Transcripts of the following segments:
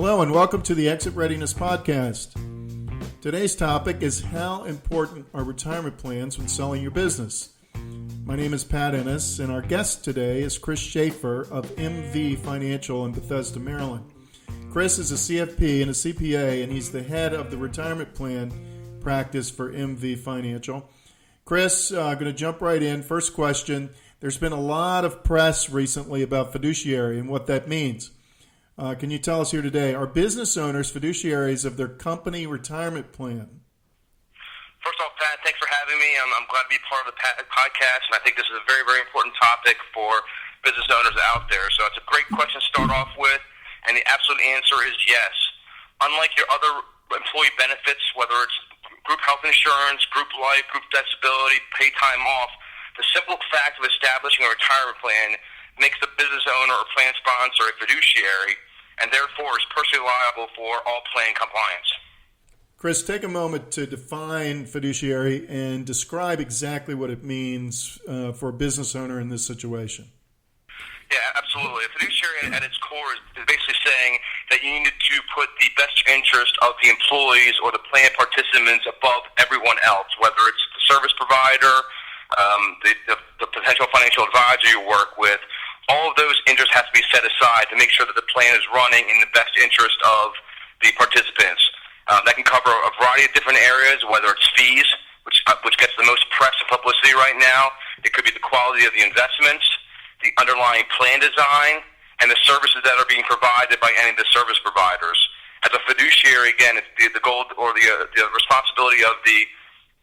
Hello and welcome to the Exit Readiness Podcast. Today's topic is how important are retirement plans when selling your business? My name is Pat Ennis, and our guest today is Chris Schaefer of MV Financial in Bethesda, Maryland. Chris is a CFP and a CPA, and he's the head of the retirement plan practice for MV Financial. Chris, I'm going to jump right in. First question. There's been a lot of press recently about fiduciary and what that means. Can you tell us here today, are business owners fiduciaries of their company retirement plan? First off, Pat, thanks for having me. I'm glad to be part of the podcast, and I think this is a very, very important topic for business owners out there. So it's a great question to start off with, and the absolute answer is yes. Unlike your other employee benefits, whether it's group health insurance, group life, group disability, pay time off, the simple fact of establishing a retirement plan makes the business owner or plan sponsor a fiduciary, and therefore is personally liable for all plan compliance. Chris, take a moment to define fiduciary and describe exactly what it means for a business owner in this situation. Yeah, absolutely. A fiduciary at its core is basically saying that you need to put the best interest of the employees or the plan participants above everyone else, whether it's the service provider, the potential financial advisor you work with. All of those interests have to be set aside to make sure that the plan is running in the best interest of the participants. That can cover a variety of different areas, whether it's fees, which gets the most press and publicity right now. It could be the quality of the investments, the underlying plan design, and the services that are being provided by any of the service providers. As a fiduciary, again, it's the goal or the responsibility of the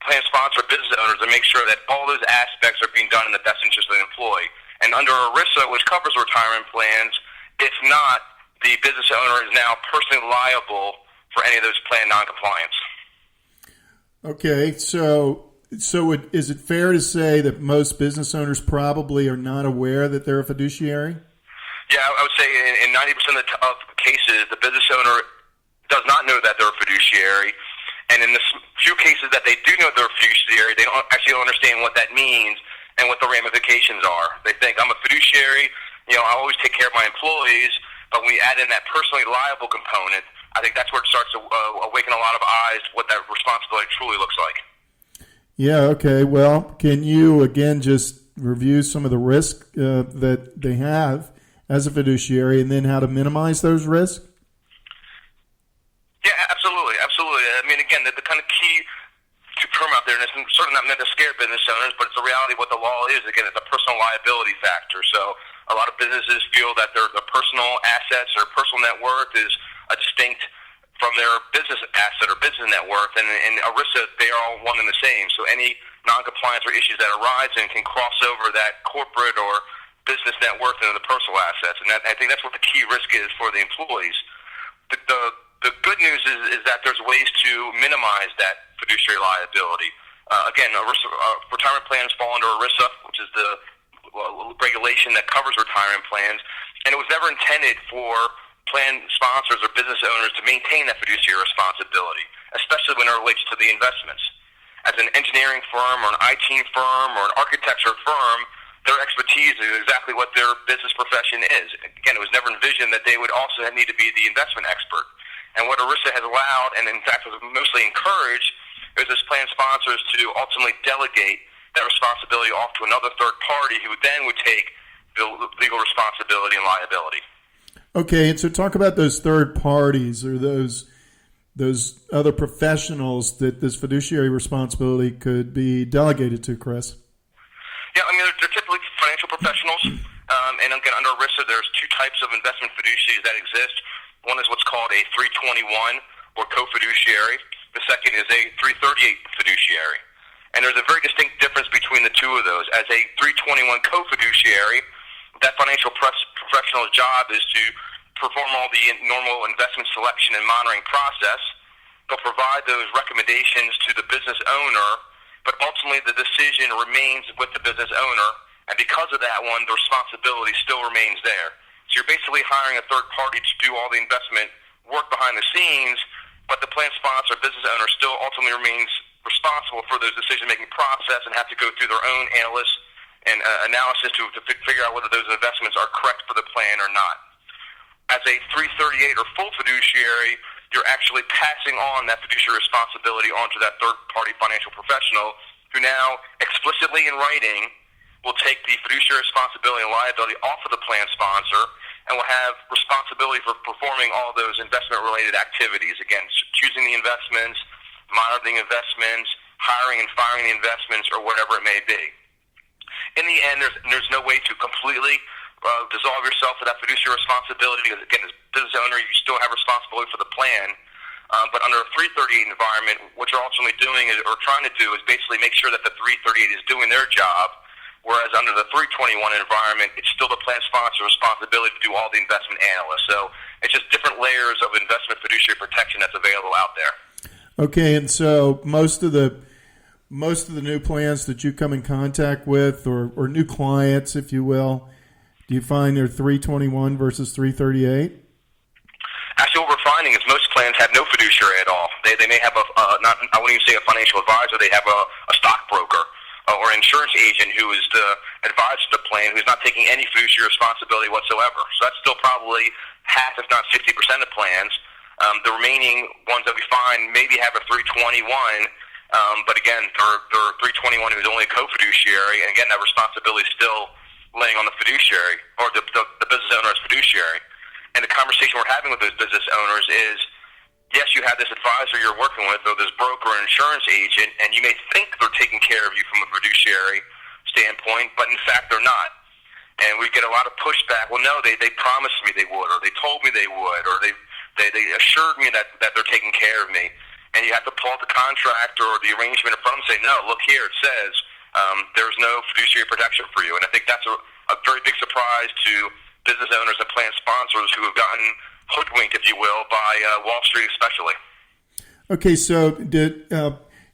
plan sponsor business owners to make sure that all those aspects are being done in the best interest of the employee. And under ERISA, which covers retirement plans, if not, the business owner is now personally liable for any of those plan noncompliance. Okay, so is it fair to say that most business owners probably are not aware that they're a fiduciary? Yeah, I would say in 90% of cases, the business owner does not know that they're a fiduciary. And in the few cases that they do know they're a fiduciary, they don't actually understand what that means and what the ramifications are. They think, I'm a fiduciary, I always take care of my employees, but when we add in that personally liable component, I think that's where it starts to awaken a lot of eyes to what that responsibility truly looks like. Yeah, okay. Well, can you, again, just review some of the risks that they have as a fiduciary and then how to minimize those risks? Yeah, absolutely. I mean, again, the kind of key term out there, and it's certainly not meant to scare business owners, but it's the reality of what the law is. Again, it's a personal liability factor. So a lot of businesses feel that their personal assets or personal net worth is distinct from their business asset or business net worth. And in ERISA, they are all one and the same. So any noncompliance or issues that arise and can cross over that corporate or business net worth into the personal assets. And I think that's what the key risk is for the employees. The good news is that there's ways to minimize that fiduciary liability. Again, retirement plans fall under ERISA, which is the regulation that covers retirement plans, and it was never intended for plan sponsors or business owners to maintain that fiduciary responsibility, especially when it relates to the investments. As an engineering firm or an IT firm or an architecture firm, their expertise is exactly what their business profession is. Again, it was never envisioned that they would also need to be the investment expert. And what ERISA has allowed, and in fact was mostly encouraged, is its plan sponsors to ultimately delegate that responsibility off to another third party who then would take the legal responsibility and liability. Okay, and so talk about those third parties or those other professionals that this fiduciary responsibility could be delegated to, Chris. Yeah, I mean, they're typically financial professionals. And again, under ERISA, there's two types of investment fiduciaries that exist. One is what's called a 321 or co-fiduciary. The second is a 338 fiduciary. And there's a very distinct difference between the two of those. As a 321 co-fiduciary, that financial professional's job is to perform all the normal investment selection and monitoring process. They'll provide those recommendations to the business owner, but ultimately the decision remains with the business owner. And because of that one, the responsibility still remains there. So you're basically hiring a third party to do all the investment work behind the scenes, but the plan sponsor, business owner, still ultimately remains responsible for those decision-making process and have to go through their own analysis to figure out whether those investments are correct for the plan or not. as a 338 or full fiduciary, you're actually passing on that fiduciary responsibility onto that third-party financial professional who now explicitly in writing will take the fiduciary responsibility and liability off of the plan sponsor and will have responsibility for performing all those investment-related activities. Again, choosing the investments, monitoring investments, hiring and firing the investments, or whatever it may be. In the end, there's no way to completely dissolve yourself of that fiduciary responsibility because, again, as business owner, you still have responsibility for the plan. But under a 338 environment, what you're ultimately doing or trying to do is basically make sure that the 338 is doing their job, whereas under the 321 environment, it's still the plan sponsor's responsibility to do all the investment analysts. So it's just different layers of investment fiduciary protection that's available out there. Okay, and so most of the new plans that you come in contact with, or new clients, if you will, do you find they're 321 versus 338? Actually, what we're finding is most plans have no fiduciary at all. They may have I wouldn't even say a financial advisor. They have a stockbroker or an insurance agent who is the advisor to the plan, who's not taking any fiduciary responsibility whatsoever. So that's still probably half, if not 60% of plans. The remaining ones that we find maybe have a 321, but again, they're 321 who's only a co-fiduciary, and again, that responsibility is still laying on the fiduciary or the business owner as fiduciary. And the conversation we're having with those business owners is, yes, you have this advisor you're working with or this broker or insurance agent, and you may think they're taking care of you from a fiduciary standpoint, but in fact they're not. And we get a lot of pushback. Well, no, they promised me they would, or they told me they would, or they assured me that they're taking care of me. And you have to pull out the contract or the arrangement in front of them and say, no, look here, it says there's no fiduciary protection for you. And I think that's a very big surprise to business owners and plan sponsors who have gotten hoodwinked, if you will, by Wall Street especially. Okay, so did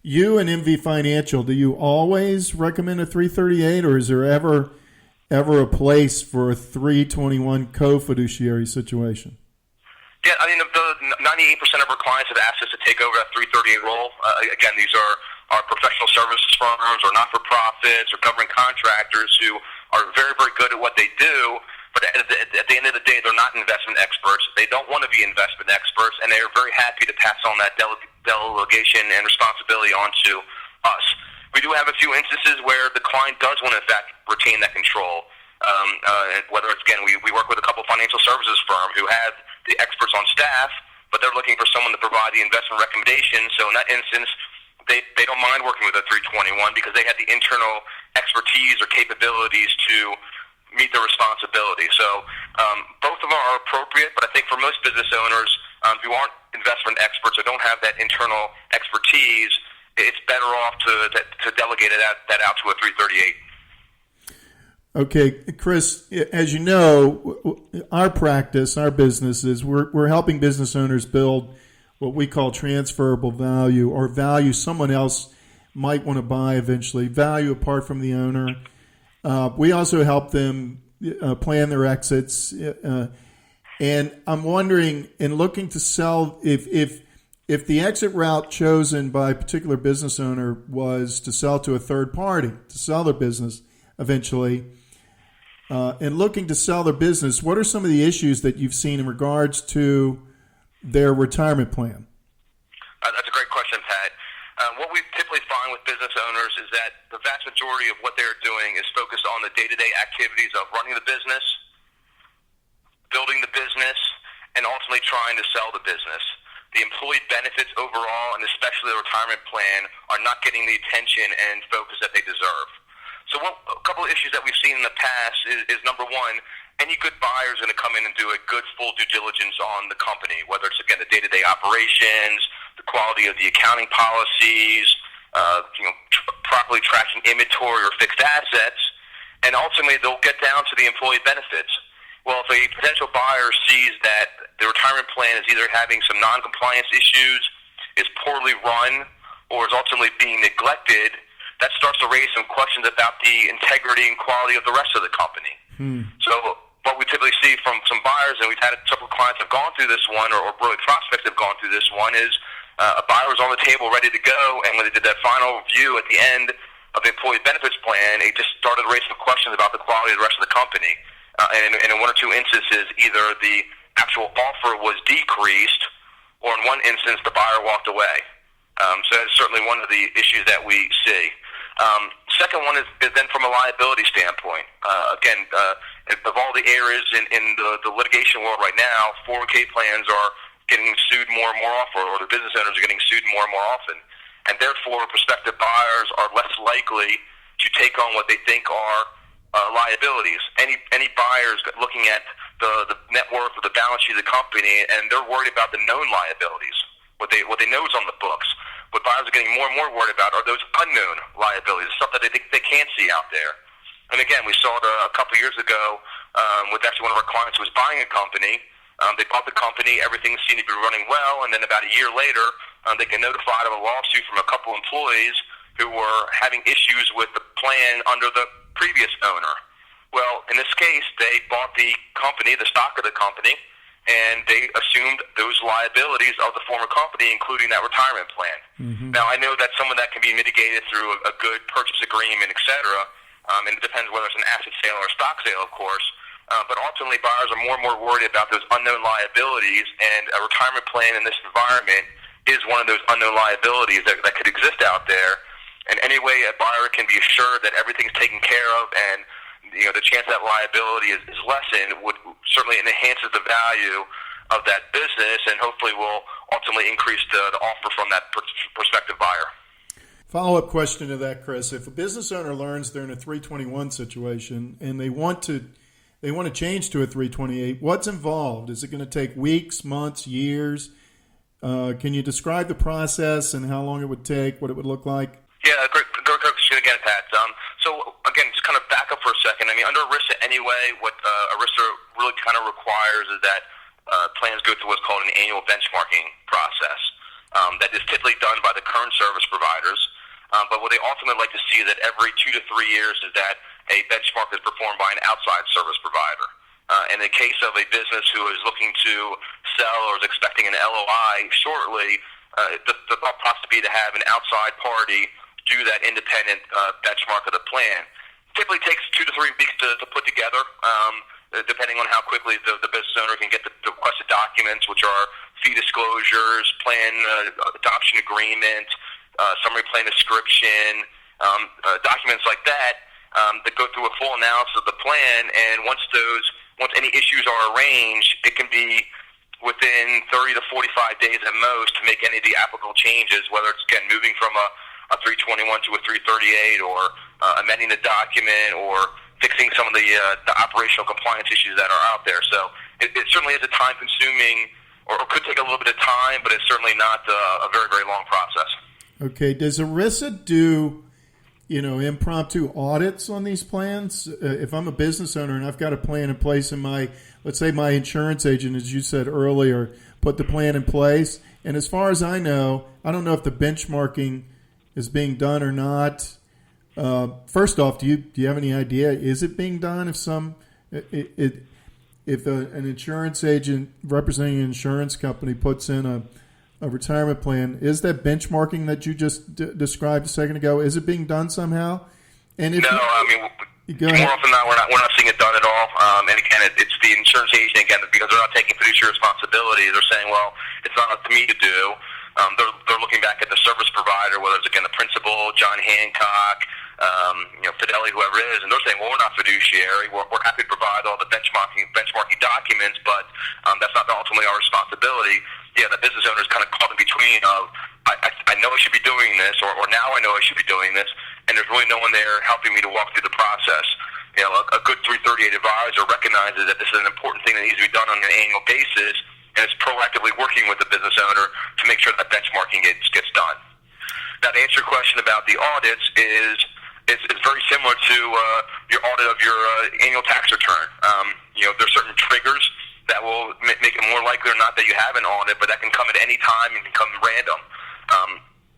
you and MV Financial, do you always recommend a 338, or is there ever a place for a 321 co-fiduciary situation? Yeah, I mean, the 98% of our clients have asked us to take over that 338 role. Again, these are professional services firms or not-for-profits or government contractors who are very, very good at what they do, but at the end of the day, they're not investment experts. They don't want to be investment experts, and they are very happy to pass on that delegation and responsibility onto us. We do have a few instances where the client does want to, in fact, retain that control. Whether it's, again, we work with a couple financial services firms who have the experts on staff, but they're looking for someone to provide the investment recommendations. So in that instance, they don't mind working with a 321 because they have the internal expertise or capabilities to meet their responsibility. So both of them are appropriate, but I think for most business owners who aren't investment experts or don't have that internal expertise, it's better off to delegate that out to a 338. Okay, Chris, as you know, our practice, our business is we're helping business owners build what we call transferable value, or value someone else might want to buy eventually, value apart from the owner. We also help them plan their exits. And I'm wondering, in looking to sell, if the exit route chosen by a particular business owner was to sell to a third party, to sell their business eventually, and looking to sell their business, what are some of the issues that you've seen in regards to their retirement plan? That's a great question, Pat. What we typically find with business owners is that the vast majority of what they're doing is focused on the day-to-day activities of running the business, building the business, and ultimately trying to sell the business. The employee benefits overall, and especially the retirement plan, are not getting the attention and focus that they deserve. So a couple of issues that we've seen in the past is number one, any good buyer is going to come in and do a good full due diligence on the company, whether it's, again, the day-to-day operations, the quality of the accounting policies, properly tracking inventory or fixed assets, and ultimately they'll get down to the employee benefits. Well, if a potential buyer sees that the retirement plan is either having some non-compliance issues, is poorly run, or is ultimately being neglected, that starts to raise some questions about the integrity and quality of the rest of the company. So what we typically see from some buyers, and we've had several clients have gone through this one, or really prospects have gone through this one, is a buyer was on the table ready to go, and when they did that final review at the end of the employee benefits plan, it just started to raise some questions about the quality of the rest of the company. And in one or two instances, either the actual offer was decreased, or in one instance, the buyer walked away. So that's certainly one of the issues that we see. Second one is then from a liability standpoint. Of all the areas in the litigation world right now, 401k plans are getting sued more and more often, or the business owners are getting sued more and more often. And therefore, prospective buyers are less likely to take on what they think are liabilities. Any buyers looking at the net worth or the balance sheet of the company, and they're worried about the known liabilities, what they know is on the books. What buyers are getting more and more worried about are those unknown liabilities, stuff that they think they can't see out there. And again, we saw it a couple years ago with actually one of our clients who was buying a company. They bought the company, everything seemed to be running well, and then about a year later, they get notified of a lawsuit from a couple employees who were having issues with the plan under the previous owner. Well, in this case, they bought the company, the stock of the company, and they assumed those liabilities of the former company, including that retirement plan. Mm-hmm. Now, I know that some of that can be mitigated through a good purchase agreement, et cetera, and it depends whether it's an asset sale or a stock sale, of course. But ultimately, buyers are more and more worried about those unknown liabilities, and a retirement plan in this environment is one of those unknown liabilities that could exist out there. And any way a buyer can be assured that everything's taken care of and the chance that liability is lessened would certainly enhances the value of that business, and hopefully will ultimately increase the offer from that prospective buyer. Follow-up question to that, Chris. If a business owner learns they're in a 321 situation and they want to change to a 328, what's involved? Is it going to take weeks, months, years? Can you describe the process and how long it would take, what it would look like? Yeah, great question again, Pat. So again, just kind of back up for a second. I mean, under ERISA anyway, what ERISA really kind of requires is that plans go through what's called an annual benchmarking process that is typically done by the current service providers. But what they ultimately like to see is that every 2 to 3 years is that a benchmark is performed by an outside service provider. In the case of a business who is looking to sell or is expecting an LOI shortly, the thought process would be to have an outside party do that independent benchmark of the plan. Typically takes 2 to 3 weeks to put together, depending on how quickly the business owner can get the requested documents, which are fee disclosures, plan adoption agreement, summary plan description, documents like that go through a full analysis of the plan. And once any issues are arranged, it can be within 30 to 45 days at most to make any of the applicable changes, whether it's, again, moving from a 321 to a 338 or amending the document or fixing some of the operational compliance issues that are out there. So it certainly is a time-consuming or could take a little bit of time, but it's certainly not a very, very long process. Okay. Does ERISA do impromptu audits on these plans? If I'm a business owner and I've got a plan in place and let's say my insurance agent, as you said earlier, put the plan in place. And as far as I don't know if the benchmarking is being done or not. First off, do you have any idea? Is it being done? If an insurance agent representing an insurance company puts in a retirement plan, is that benchmarking that you just described a second ago, is it being done somehow? And if more often than not, we're not seeing it done at all. And again, it's the insurance agent, again, because they're not taking fiduciary responsibility. They're saying, well, it's not up to me to do. They're looking back at the service provider, whether it's, again, the principal, John Hancock, Fidelity, whoever it is, and they're saying, well, we're not fiduciary. We're happy to provide all the benchmarking documents, but that's not ultimately our responsibility. Yeah, the business owner is kind of caught in between of, I know I should be doing this, or now I know I should be doing this, and there's really no one there helping me to walk through the process. A good 338 advisor recognizes that this is an important thing that needs to be done on an annual basis, and it's proactively working with the business owner to make sure that benchmarking gets done. Now, to answer your question about the audits, it's very similar to your audit of your annual tax return. There's certain triggers that will make it more likely or not that you have an audit, but that can come at any time and can come random.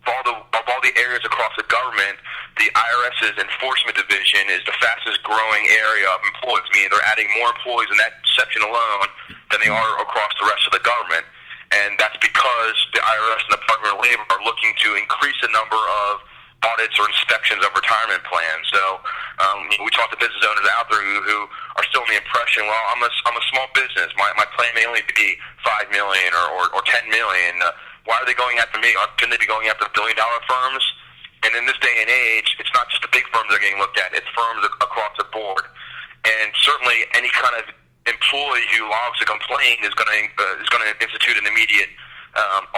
Of all the areas across the government, the IRS's enforcement division is the fastest growing area of employees, meaning they're adding more employees in that section alone than they are across the rest of the government. And that's because the IRS and the Department of Labor are looking to increase the number of audits or inspections of retirement plans. So we talk to business owners out there who are still in the impression, well, I'm a small business. My plan may only be $5 million or $10 million. Why are they going after me? Shouldn't they be going after billion-dollar firms? And in this day and age, it's not just the big firms that are getting looked at; it's firms across the board. And certainly, any kind of employee who logs a complaint is going to institute an immediate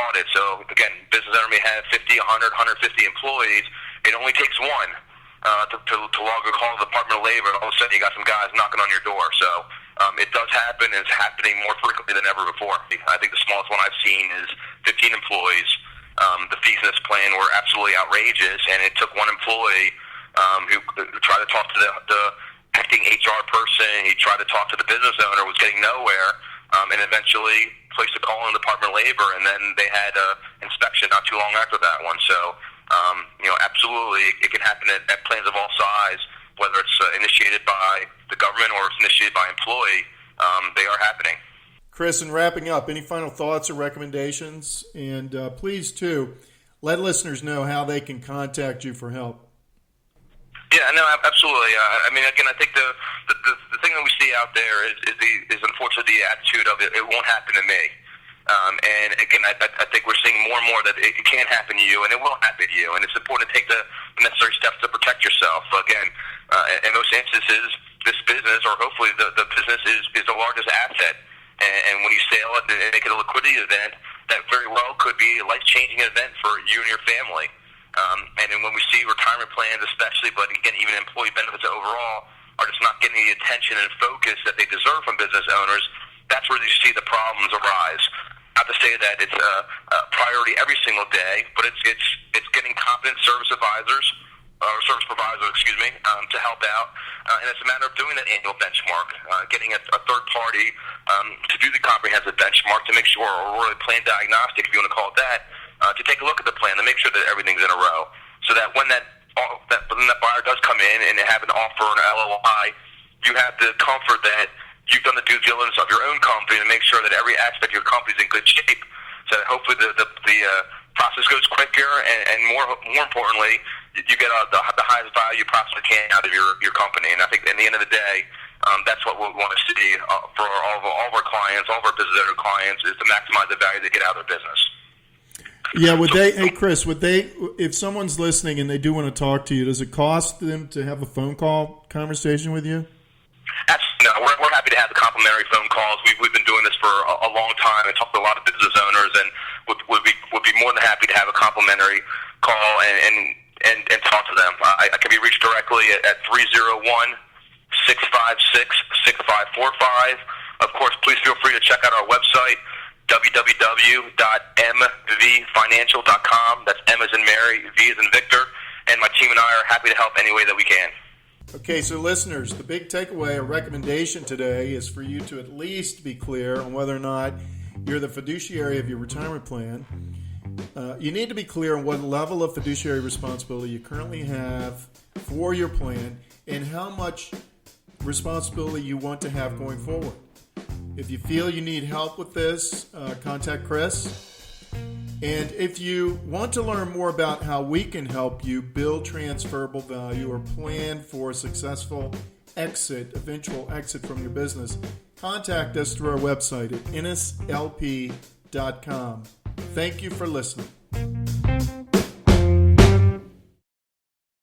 audit. So again, business owner may have 50, 100, 150 employees. It only takes one to log a call to the Department of Labor, and all of a sudden you got some guys knocking on your door. So it does happen, and it's happening more frequently than ever before. I think the smallest one I've seen is 15 employees. The fees in this plan were absolutely outrageous, and it took one employee who tried to talk to the acting HR person. He tried to talk to the business owner, was getting nowhere, and eventually placed a call in the Department of Labor, and then they had an inspection not too long after that one. So absolutely, it can happen at plans of all size, whether it's initiated by the government or it's initiated by employee. They are happening. Chris, in wrapping up, any final thoughts or recommendations? And please, too, let listeners know how they can contact you for help. Yeah, no, absolutely. Again, I think the thing that we see out there is unfortunately the attitude of it won't happen to me. And again, I think we're seeing more and more that it can happen to you, and it will happen to you. And it's important to take the necessary steps to protect yourself. Again, in most instances, this business, or hopefully the business, is the largest asset. And when you sell it and make it a liquidity event, that very well could be a life-changing event for you and your family. And then when we see retirement plans especially, but again, even employee benefits overall, are just not getting the attention and focus that they deserve from business owners, that's where you see the problems arise. Not to say that it's a priority every single day, but it's getting competent service providers, to help out. And it's a matter of doing that annual benchmark, getting a third party to do the comprehensive benchmark to make sure, or really plan diagnostic, if you want to call it that, to take a look at the plan to make sure that everything's in a row, so that when that buyer does come in and have an offer or an LOI, you have the comfort that you've done the due diligence of your own company to make sure that every aspect of your company is in good shape, so that hopefully the process goes quicker, and more importantly, you get the highest value you possibly can out of your company. And I think at the end of the day, that's what we want to see for all of our clients, all of our business owner clients, is to maximize the value they get out of their business. Yeah, hey Chris, if someone's listening and they do want to talk to you, does it cost them to have a phone call conversation with you? No, we're happy to have the complimentary phone calls. We've been doing this for a long time. I talk to a lot of business owners, and would be more than happy to have a complimentary call and talk to them. I can be reached directly at 301-656-6545. Of course, please feel free to check out our website, www.mvfinancial.com. That's M as in Mary, V as in Victor, and my team and I are happy to help any way that we can. Okay, so listeners, the big takeaway or recommendation today is for you to at least be clear on whether or not you're the fiduciary of your retirement plan. You need to be clear on what level of fiduciary responsibility you currently have for your plan and how much responsibility you want to have going forward. If you feel you need help with this, contact Chris. And if you want to learn more about how we can help you build transferable value or plan for a successful eventual exit from your business, contact us through our website at innislp.com. Thank you for listening.